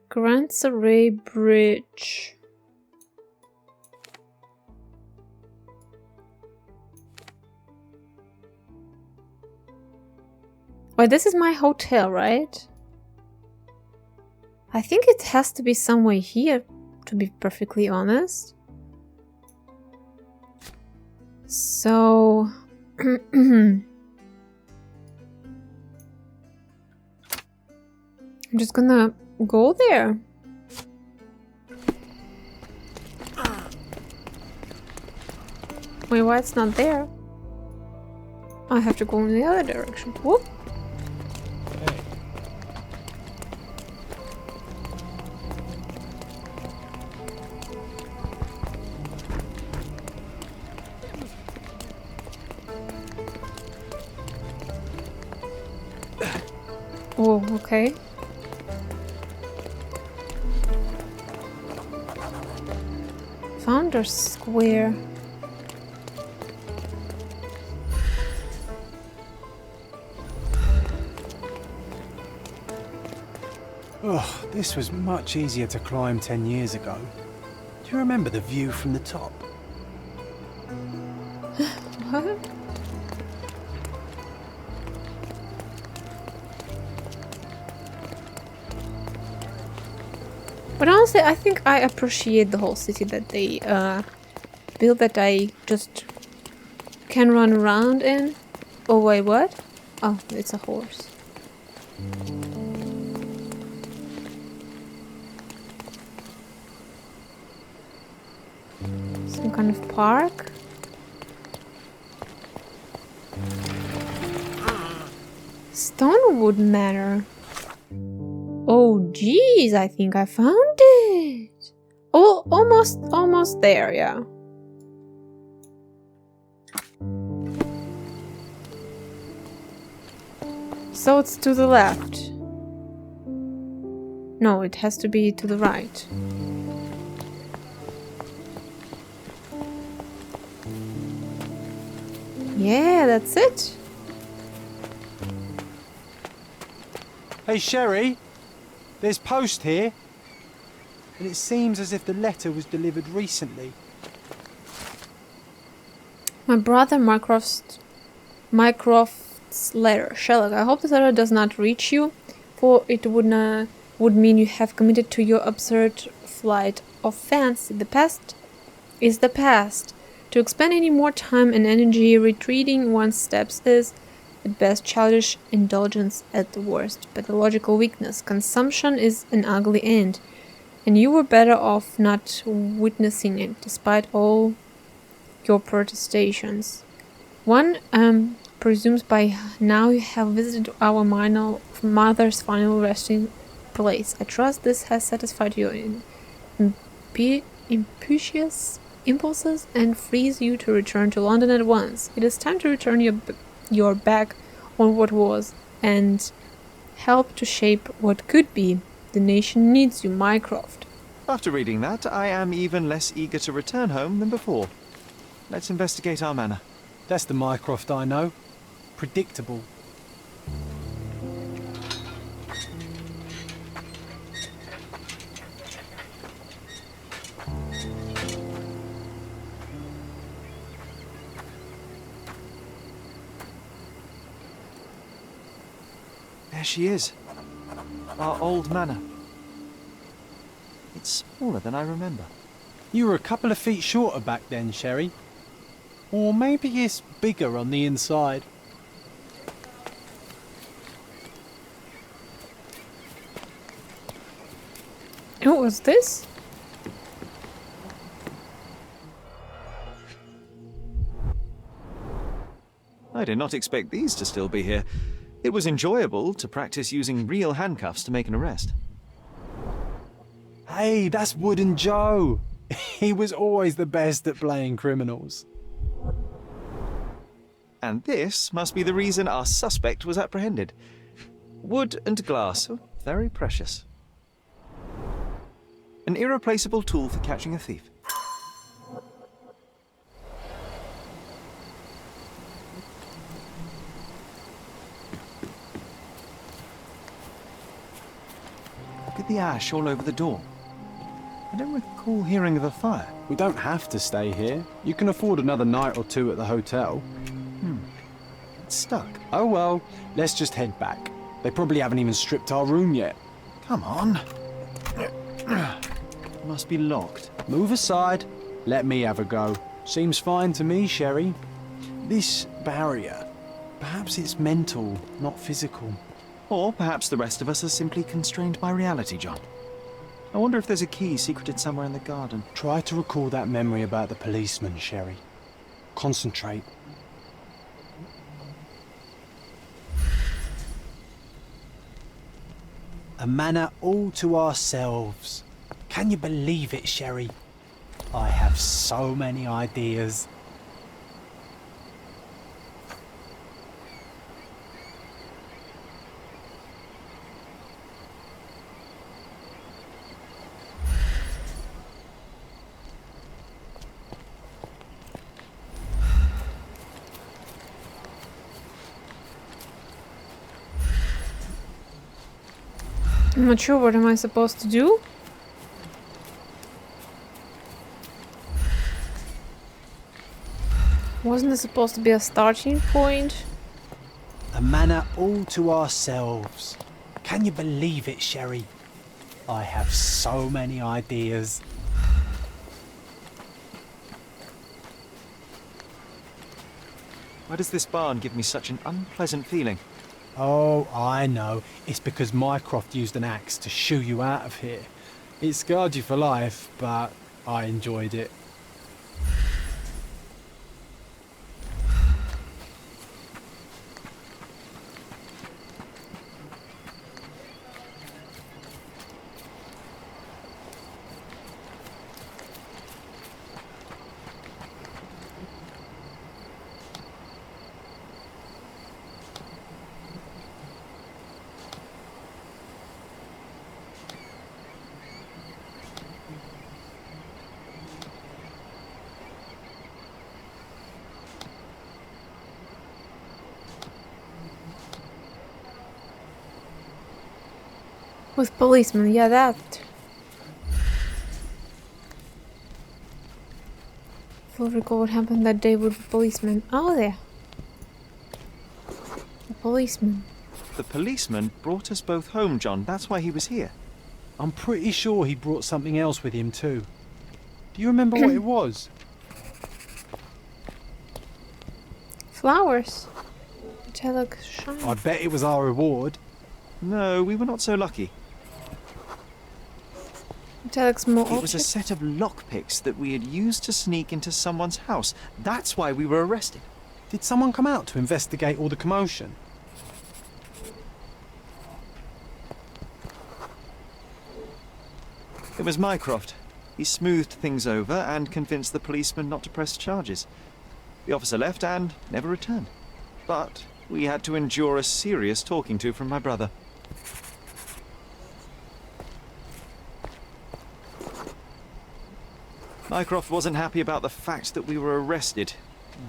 Grand Surrey Bridge. Wait, this is my hotel, right? I think it has to be somewhere here, to be perfectly honest. So... I'm just gonna go there. Wait, why it's not there? I have to go in the other direction. Whoop. Oh, okay. Founders Square. Oh, this was much easier to climb 10 years ago. Do you remember the view from the top? What? But honestly, I think I appreciate the whole city that they built, that I just can run around in. Oh wait, what? Oh, it's a horse. Some kind of park. Stonewood Manor. Oh geez, I think I found it. Oh, almost there, yeah. So it's to the left. No, it has to be to the right. Yeah, that's it. Hey, Sherry, there's post here. And it seems as if the letter was delivered recently. My brother Mycroft's letter. Sherlock, I hope this letter does not reach you, for it would mean you have committed to your absurd flight of fancy. The past is the past. To expend any more time and energy retreating one's steps is, at best, childish indulgence, at the worst, pathological weakness. Consumption is an ugly end, and you were better off not witnessing it, despite all your protestations. One presumes by now you have visited our mother's final resting place. I trust this has satisfied your impetuous impulses and frees you to return to London at once. It is time to return your back on what was and help to shape what could be. The nation needs you, Mycroft. After reading that, I am even less eager to return home than before. Let's investigate our manor. That's the Mycroft I know. Predictable. There she is. Our old manor. It's smaller than I remember. You were a couple of feet shorter back then, Sherry. Or maybe it's bigger on the inside. What was this? I did not expect these to still be here. It was enjoyable to practice using real handcuffs to make an arrest. Hey, that's Wooden Joe. He was always the best at playing criminals. And this must be the reason our suspect was apprehended. Wood and glass, oh, very precious. An irreplaceable tool for catching a thief. Look at the ash all over the door? I don't recall hearing of a fire. We don't have to stay here. You can afford another night or two at the hotel. It's stuck. Oh well, let's just head back. They probably haven't even stripped our room yet. Come on. Must be locked. Move aside. Let me have a go. Seems fine to me, Sherry. This barrier, perhaps it's mental, not physical. Or perhaps the rest of us are simply constrained by reality, John. I wonder if there's a key secreted somewhere in the garden. Try to recall that memory about the policeman, Sherry. Concentrate. A manor all to ourselves. Can you believe it, Sherry? I have so many ideas. I'm not sure what am I supposed to do. Wasn't it supposed to be a starting point? A manor all to ourselves. Can you believe it, Sherry? I have so many ideas. Why does this barn give me such an unpleasant feeling? Oh, I know. It's because Mycroft used an axe to shoo you out of here. It scarred you for life, but I enjoyed it. With policemen, yeah, that. Full recall what happened that day with the policeman. Oh, there. The policeman. The policeman brought us both home, John. That's why he was here. I'm pretty sure he brought something else with him too. Do you remember what it was? Flowers. Metallic shine. I bet it was our reward. No, we were not so lucky. Metallic small It was a object. set of lockpicks that we had used to sneak into someone's house. That's why we were arrested. Did someone come out to investigate all the commotion? It was Mycroft. He smoothed things over and convinced the policeman not to press charges. The officer left and never returned. But we had to endure a serious talking to from my brother. Mycroft wasn't happy about the fact that we were arrested.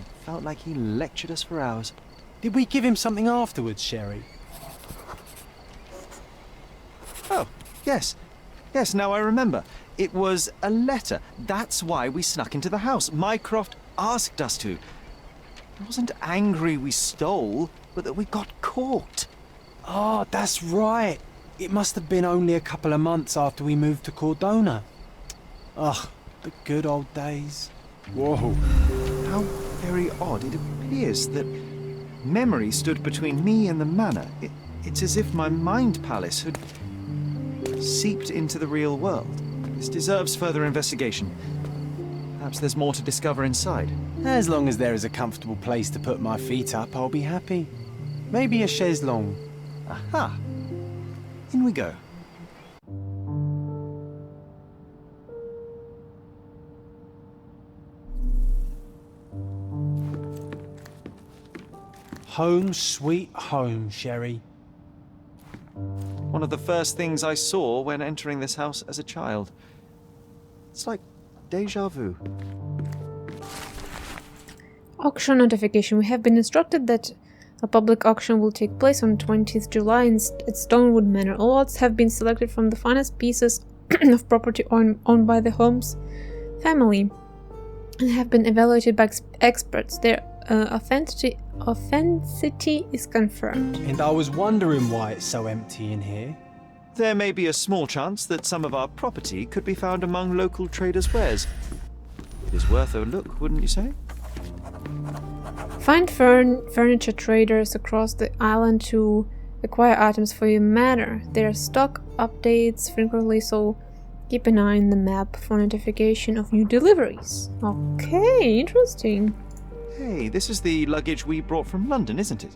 It felt like he lectured us for hours. Did we give him something afterwards, Sherry? Oh, yes. Yes, now I remember. It was a letter. That's why we snuck into the house. Mycroft asked us to. I wasn't angry we stole, but that we got caught. Oh, that's right. It must have been only a couple of months after we moved to Cordona. Ugh, the good old days. Whoa. How very odd. It appears that memory stood between me and the manor. It's as if my mind palace had seeped into the real world. This deserves further investigation. Perhaps there's more to discover inside. As long as there is a comfortable place to put my feet up, I'll be happy. Maybe a chaise longue. Aha! In we go. Home sweet home, Sherry. One of the first things I saw when entering this house as a child. It's like déjà vu. Auction notification. We have been instructed that A public auction will take place on 20th July at Stonewood Manor. All lots have been selected from the finest pieces of property owned by the Holmes family and have been evaluated by experts. Their authenticity is confirmed. And I was wondering why it's so empty in here. There may be a small chance that some of our property could be found among local traders' wares. It is worth a look, wouldn't you say? Find furniture traders across the island to acquire items for your manor. Their stock updates frequently, so keep an eye on the map for notification of new deliveries. Okay, interesting. Hey, this is the luggage we brought from London, isn't it?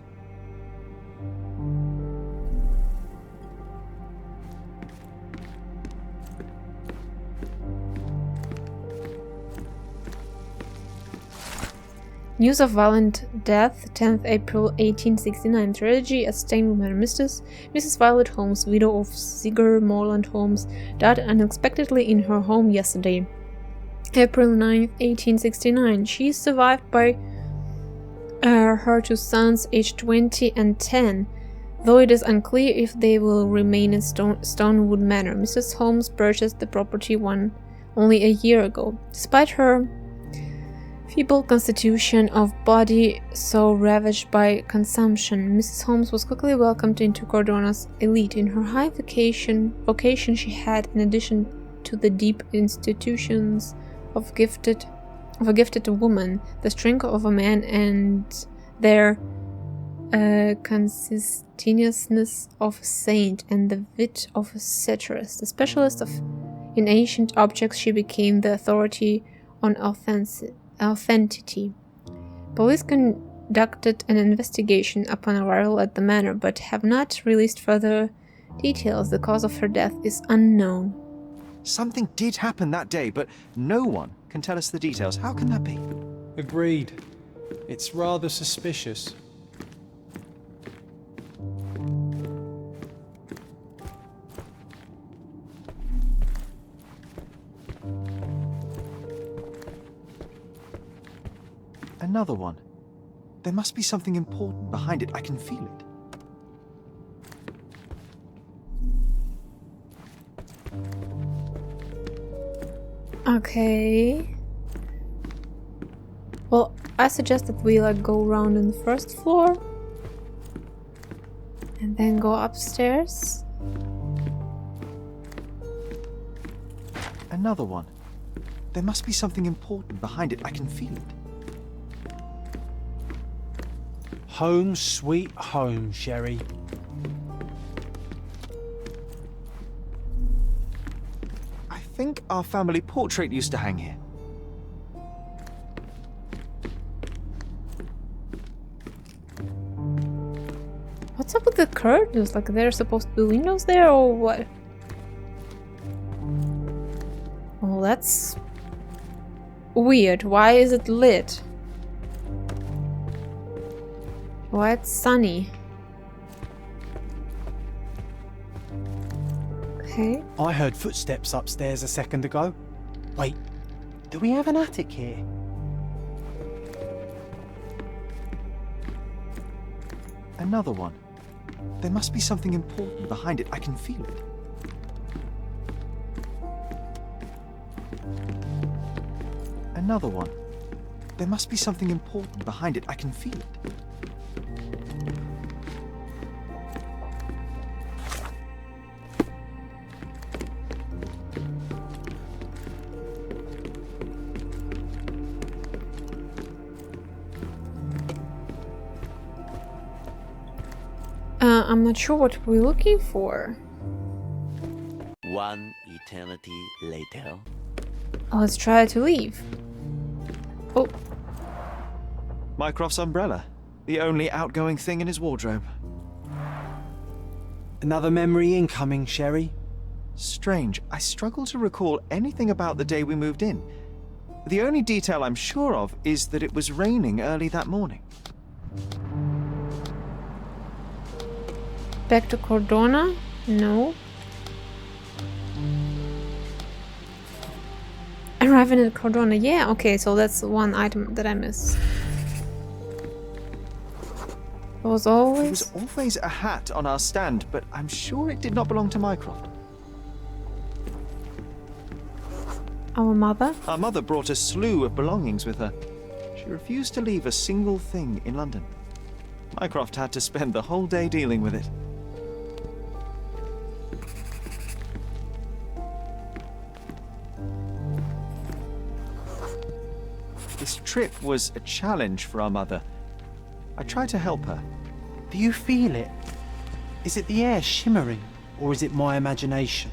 News of violent death, 10th April 1869. Tragedy at Stonewood Manor. Mrs. Violet Holmes, widow of Sigurd Morland Holmes, died unexpectedly in her home yesterday, April 9th, 1869. She is survived by her two sons, aged 20 and 10, though it is unclear if they will remain in Stonewood Manor. Mrs. Holmes purchased the property only a year ago. Despite her feeble constitution of body so ravaged by consumption, Mrs. Holmes was quickly welcomed into Cordona's elite. In her high vocation she had, in addition to the deep institutions of a gifted woman, the strength of a man, and their conscientiousness of a saint, and the wit of a satirist. A specialist in ancient objects, she became the authority on authenticity. Police conducted an investigation upon arrival at the manor, but have not released further details. The cause of her death is unknown. Something did happen that day, but no one can tell us the details. How can that be? Agreed. It's rather suspicious. Another one. There must be something important behind it. I can feel it. Okay. Well, I suggest that we go around on the first floor and then go upstairs. Another one. There must be something important behind it. I can feel it. Home sweet home, Sherry. I think our family portrait used to hang here. What's up with the curtains? Like, there are supposed to be windows there, or what? Well, that's weird. Why is it lit? Why it's sunny? Okay. I heard footsteps upstairs a second ago. Wait, do we have an attic here? Another one. There must be something important behind it. I can feel it. Another one. There must be something important behind it. I can feel it. I'm not sure what we're looking for. One eternity later. Let's try to leave. Oh, Mycroft's umbrella. The only outgoing thing in his wardrobe. Another memory incoming, Sherry. Strange. I struggle to recall anything about the day we moved in. The only detail I'm sure of is that it was raining early that morning. back to Cordona? No. Arriving at Cordona. Yeah, okay, so that's one item that I missed. Was There always was always a hat on our stand, but I'm sure it did not belong to Mycroft. our mother. Our mother brought a slew of belongings with her. She refused to leave a single thing in London. Mycroft had to spend the whole day dealing with it. This trip was a challenge for our mother. I tried to help her. Do you feel it? Is it the air shimmering, or is it my imagination?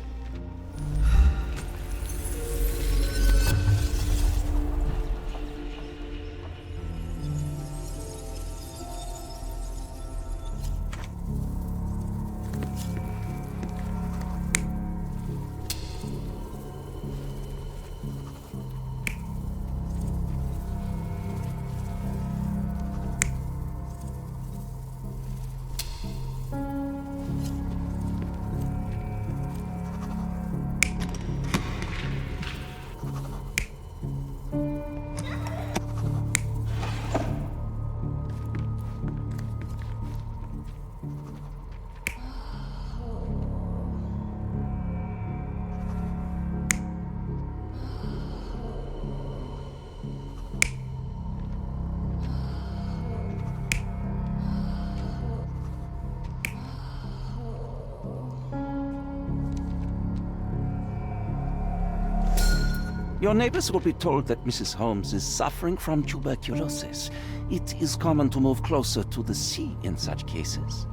Your neighbors will be told that Mrs. Holmes is suffering from tuberculosis. It is common to move closer to the sea in such cases.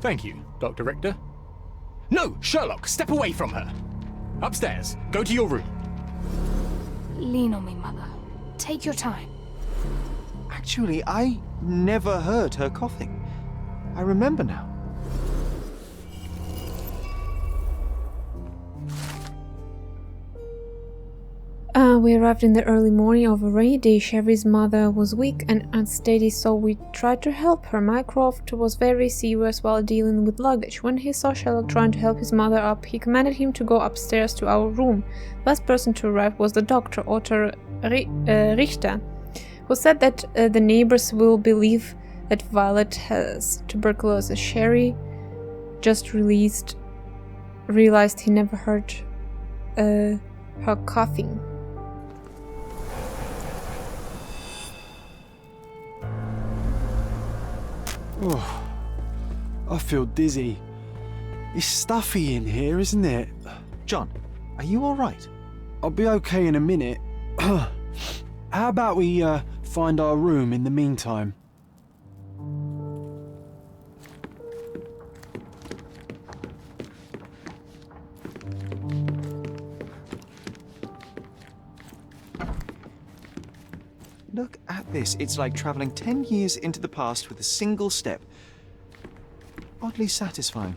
Thank you, Dr. Richter. No, Sherlock, step away from her. Upstairs, go to your room. Lean on me, Mother. Take your time. Actually, I never heard her coughing. I remember now. We arrived in the early morning of a rainy day. Sherry's mother was weak and unsteady, so we tried to help her. Mycroft was very serious while dealing with luggage. When he saw Sherlock trying to help his mother up, he commanded him to go upstairs to our room. Last person to arrive was the doctor, Otto Richter, who said that the neighbors will believe that Violet has tuberculosis. Sherry just realized he never heard her coughing. Oh, I feel dizzy. It's stuffy in here, isn't it? John, are you all right? I'll be okay in a minute. How about we find our room in the meantime? Look at this. It's like traveling 10 years into the past with a single step. Oddly satisfying.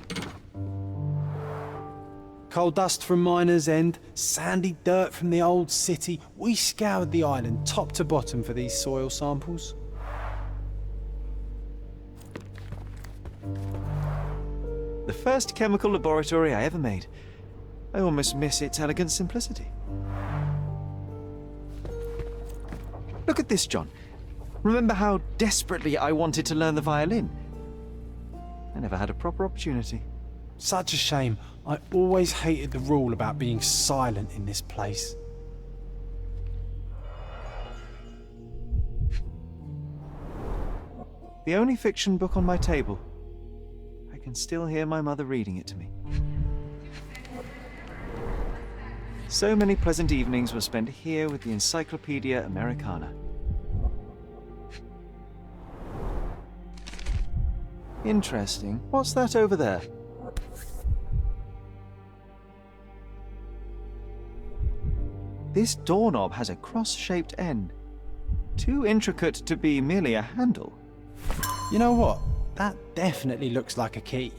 Coal dust from Miner's End, sandy dirt from the old city. We scoured the island top to bottom for these soil samples. The first chemical laboratory I ever made. I almost miss its elegant simplicity. Look at this, John. Remember how desperately I wanted to learn the violin? I never had a proper opportunity. Such a shame. I always hated the rule about being silent in this place. The only fiction book on my table. I can still hear my mother reading it to me. So many pleasant evenings were spent here with the Encyclopedia Americana. Interesting. What's that over there? This doorknob has a cross-shaped end. Too intricate to be merely a handle. You know what? That definitely looks like a key.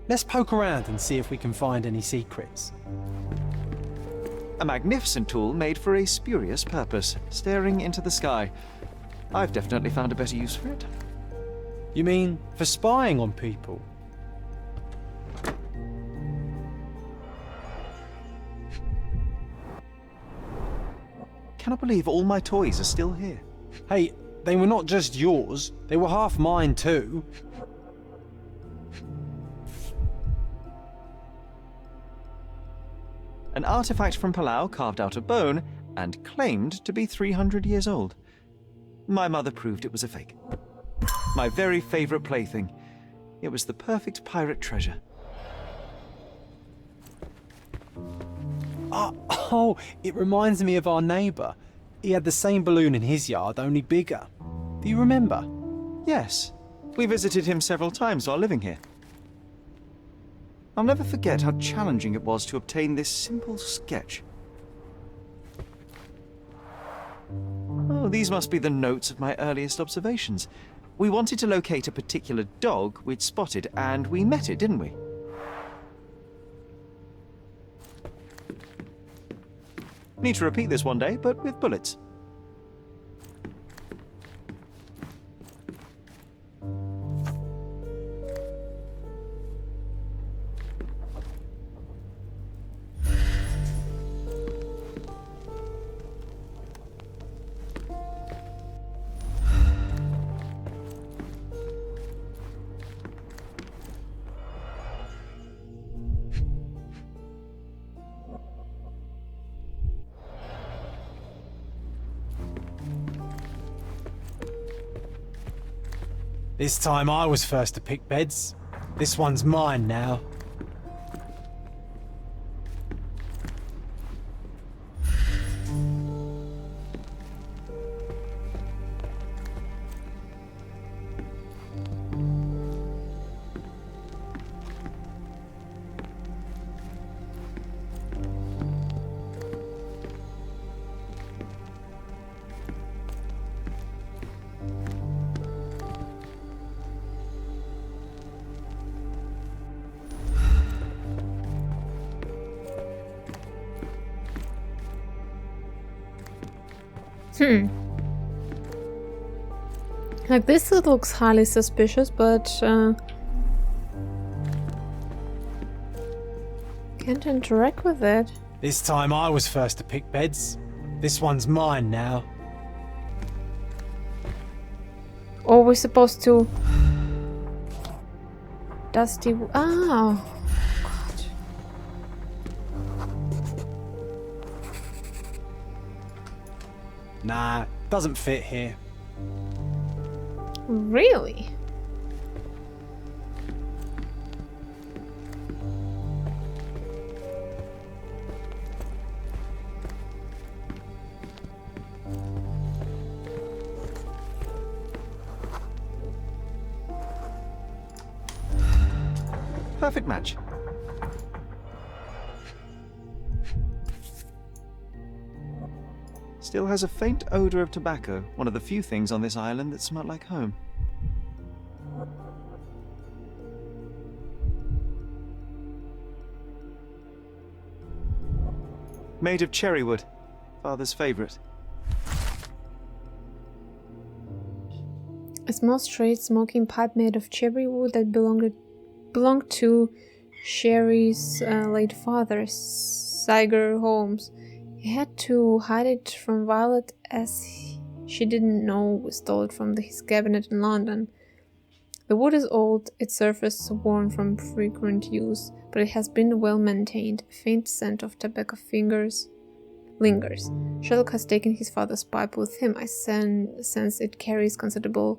Let's poke around and see if we can find any secrets. A magnificent tool made for a spurious purpose, staring into the sky. I've definitely found a better use for it. You mean for spying on people? Cannot believe all my toys are still here. Hey, They were not just yours, they were half mine too. An artifact from Palau carved out of bone and claimed to be 300 years old. My mother proved it was a fake. My very favourite plaything. It was the perfect pirate treasure. Oh, it reminds me of our neighbour. He had the same balloon in his yard, only bigger. Do you remember? Yes, we visited him several times while living here. I'll never forget how challenging it was to obtain this simple sketch. Oh, these must be the notes of my earliest observations. We wanted to locate a particular dog we'd spotted, and we met it, didn't we? Need to repeat this one day, but with bullets. This time I was first to pick beds. This one's mine now. Like, this looks highly suspicious, but can't interact with it. This time I was first to pick beds. This one's mine now. Or we're supposed to... Dusty... Oh! God. Nah, doesn't fit here. Really? Perfect match. Still has a faint odor of tobacco, one of the few things on this island that smell like home. Made of cherry wood, father's favorite. A small straight smoking pipe made of cherry wood that belonged to Sherry's late father, Sherlock Holmes. He had to hide it from Violet as she didn't know we stole it from his cabinet in London. The wood is old, its surface worn from frequent use, but it has been well maintained. A faint scent of tobacco lingers. Sherlock has taken his father's pipe with him. I sense it carries considerable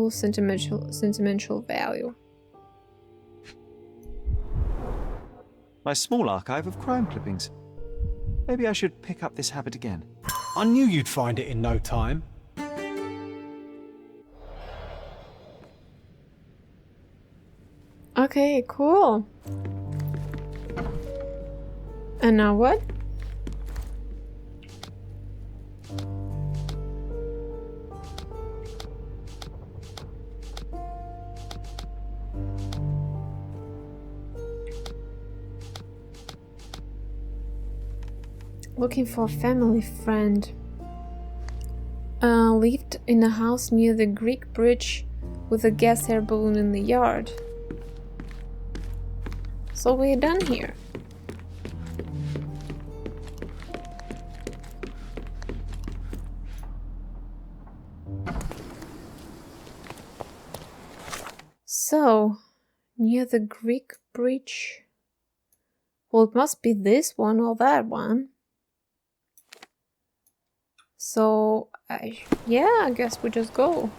sentimental value. My small archive of crime clippings. Maybe I should pick up this habit again. I knew you'd find it in no time. Okay, cool. And now what? Looking for a family friend. Lived in a house near the Greek bridge with a gas air balloon in the yard. So we're done here. So, near the Greek bridge. Well, it must be this one or that one. So, yeah, I guess we just go.